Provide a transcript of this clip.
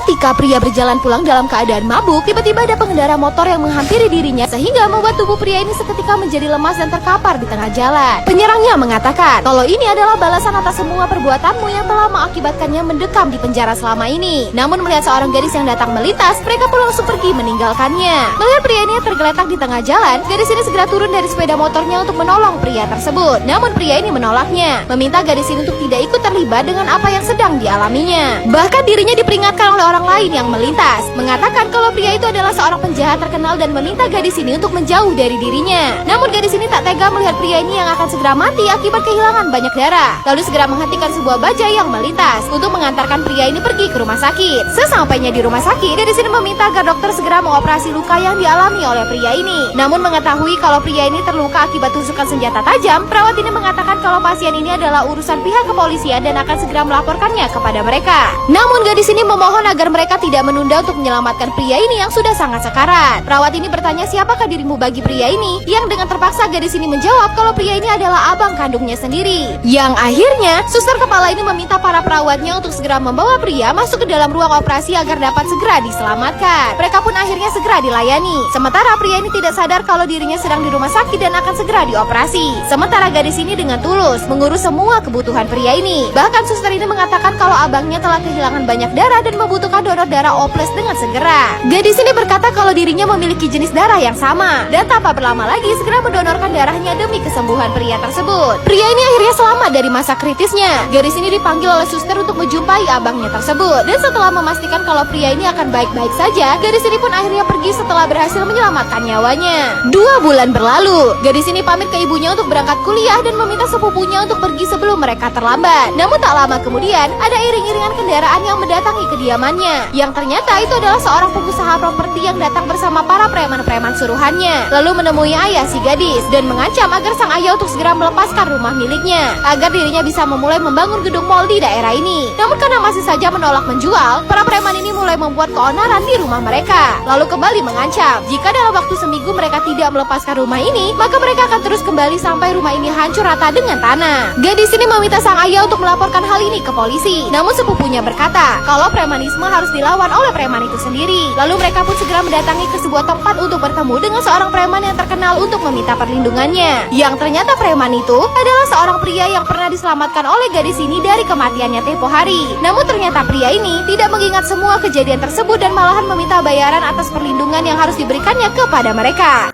Ketika pria berjalan pulang dalam keadaan mabuk, tiba-tiba ada pengendara motor yang menghampiri dirinya sehingga membuat tubuh pria ini seketika menjadi lemas dan terkapar di tengah jalan. Penyerangnya mengatakan kalau ini adalah balasan atas semua perbuatanmu yang telah mengakibatkannya mendekam di penjara selama ini. Namun melihat seorang gadis yang datang melintas, mereka pun langsung pergi meninggalkannya. Melihat pria ini yang tergeletak di tengah jalan, gadis ini segera turun dari sepeda motornya untuk menolong pria tersebut. Namun pria ini menolaknya, meminta gadis ini untuk tidak ikut terlibat dengan apa yang sedang dialaminya. Bahkan dirinya diperingatkan oleh orang lain yang melintas, mengatakan kalau pria itu adalah seorang penjahat terkenal dan meminta gadis ini untuk menjauh dari dirinya. Namun gadis ini tak tega melihat pria ini yang akan segera mati akibat kehilangan banyak darah, lalu segera menghentikan sebuah bajai yang melintas untuk mengantarkan pria ini pergi ke rumah sakit. Sesampainya di rumah sakit, gadis ini meminta agar dokter segera mengoperasi luka yang dialami oleh pria ini. Namun mengetahui kalau pria ini terluka akibat tusukan senjata tajam, perawat ini mengatakan kalau pasien ini adalah urusan pihak kepolisian dan akan segera melaporkannya kepada mereka. Namun gadis ini memohon agar mereka tidak menunda untuk menyelamatkan pria ini yang sudah sangat sekarat. Perawat ini bertanya siapakah dirimu bagi pria ini, yang dengan terpaksa gadis ini menjawab kalau pria ini adalah abang kandungnya sendiri. Yang akhirnya suster kepala ini meminta para perawatnya untuk segera membawa pria masuk ke dalam ruang operasi agar dapat segera diselamatkan. Mereka pun akhirnya segera dilayani. Sementara pria ini tidak sadar kalau dirinya sedang di rumah sakit dan akan segera dioperasi. Sementara gadis ini dengan tulus mengurus semua kebutuhan pria ini. Bahkan suster ini mengatakan kalau abangnya telah kehilangan banyak darah dan membutuhkan donor darah O+ dengan segera. Gadis ini berkata kalau dirinya memiliki jenis darah yang sama dan tanpa berlama lagi segera mendonorkan darahnya demi kesembuhan pria tersebut. Pria ini akhirnya selamat dari masa kritisnya. Gadis ini dipanggil oleh suster untuk menjumpai abangnya tersebut, dan setelah memastikan kalau pria ini akan baik-baik saja, gadis ini pun akhirnya pergi setelah berhasil menyelamatkan nyawanya. 2 bulan berlalu, gadis ini pamit ke ibunya untuk berangkat kuliah dan meminta sepupunya untuk pergi sebelum mereka terlambat. Namun tak lama kemudian ada iring-iringan kendaraan yang mendatangi kediamannya, yang ternyata itu adalah seorang pengusaha properti yang datang bersama para preman-preman suruhannya, lalu menemui ayah si gadis dan mengancam agar sang ayah untuk segera melepaskan rumah miliknya agar dirinya bisa memulai membangun gedung mal di daerah ini. Namun karena masih saja menolak menjual, para preman ini mulai membuat keonaran di rumah mereka, lalu kembali mengancam jika dalam waktu seminggu mereka tidak melepaskan rumah ini, maka mereka akan terus kembali sampai rumah ini hancur rata dengan tanah. Gadis ini meminta sang ayah untuk melaporkan hal ini ke polisi, namun sepupunya berkata kalau premanisme harus dilawan oleh preman itu sendiri. Lalu mereka pun segera mendatangi ke sebuah tempat untuk bertemu dengan seorang preman yang terkenal untuk meminta perlindungannya, yang ternyata preman itu adalah seorang pria yang pernah diselamatkan oleh gadis ini dari kematiannya tempo hari. Namun ternyata pria ini tidak mengingat semua kejadian tersebut dan malahan meminta bayaran atas perlindungan yang harus diberikannya kepada mereka.